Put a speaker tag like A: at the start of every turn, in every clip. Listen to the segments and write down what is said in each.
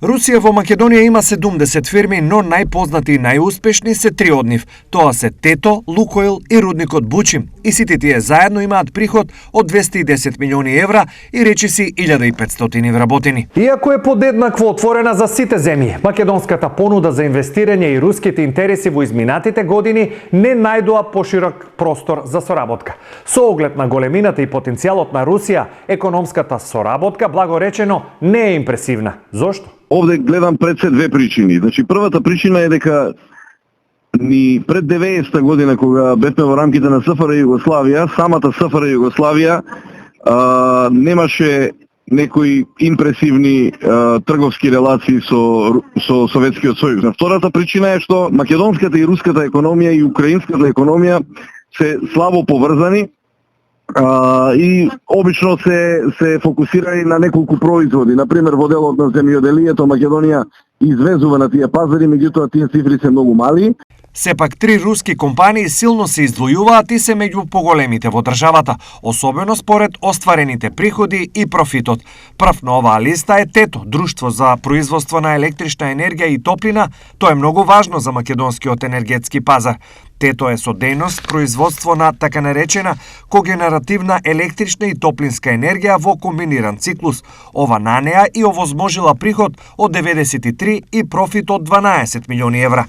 A: Русија во Македонија има 70 фирми, но најпознати и најуспешни се три од нив. Тоа се Тето, Лукойл и рудникот Бучим. И сите тие заедно имаат приход од 210 милиони евра и речиси 1500 вработени.
B: Иако е подеднакво отворена за сите земји, македонската понуда за инвестирање и руските интереси во изминатите години не најдоа поширок простор за соработка. Со оглед на големината и потенцијалот на Русија, економската соработка, благо речено, не е импресивна. Зошто?
C: Овде гледам пред се две причини. Значи, првата причина е дека ни пред 90-та година, кога бевме во рамките на СФР Југославија, самата СФР Југославија немаше некои импресивни трговски релации со Советскиот сојуз. Втората причина е што македонската и руската економија и украинската економија се слабо поврзани, и обично се фокусирани на неколку производи. Например, во делот на земјоделието Македонија извезува на тие пазари, меѓутоа тие цифри се многу мали.
A: Сепак три руски компании силно се издвојуваат и се меѓу поголемите во државата, особено според остварените приходи и профитот. Прв на оваа листа е Тето, друштво за производство на електрична енергија и топлина. Тоа е многу важно за македонскиот енергетски пазар. Тето е со дејност производство на така наречена когенеративна електрична и топлинска енергија во комбиниран циклус. Ова на неа и овозможила приход од 93 и профит од 12 милиони евра.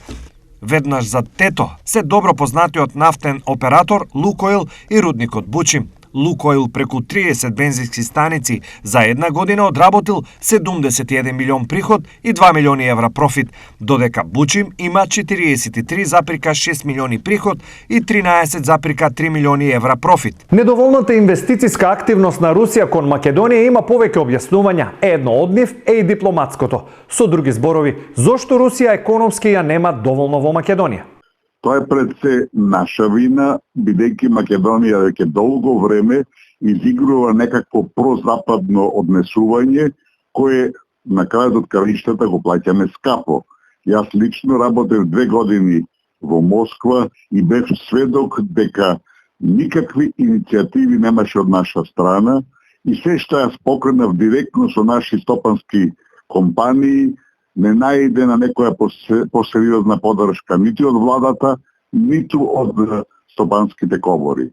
A: Веднаш за Тето се добро познатиот нафтен оператор Лукойл и рудникот Бучим. Лукойл преку 30 бензински станици за една година одработил 71 милион приход и 2 милиони евра профит, додека Бучим има 43,6 милиони приход и 13,3 милиони евра профит.
B: Недоволната инвестициска активност на Русија кон Македонија има повеќе објаснувања. Едно од нив е и дипломатското. Со други зборови, зошто Русија економски ја нема доволно во Македонија?
D: Тоа е пред се наша вина, бидејќи Македонија веќе долго време изигрува некакво прозападно однесување, кое на крајот од краиштата го плаќаме скапо. Јас лично работев 2 години во Москва и бев сведок дека никакви иницијативи немаше од наша страна и се што јас покренав директно со наши стопански компании не најде на некоја посериозна поддршка ниту од владата, ниту од стопанските комори.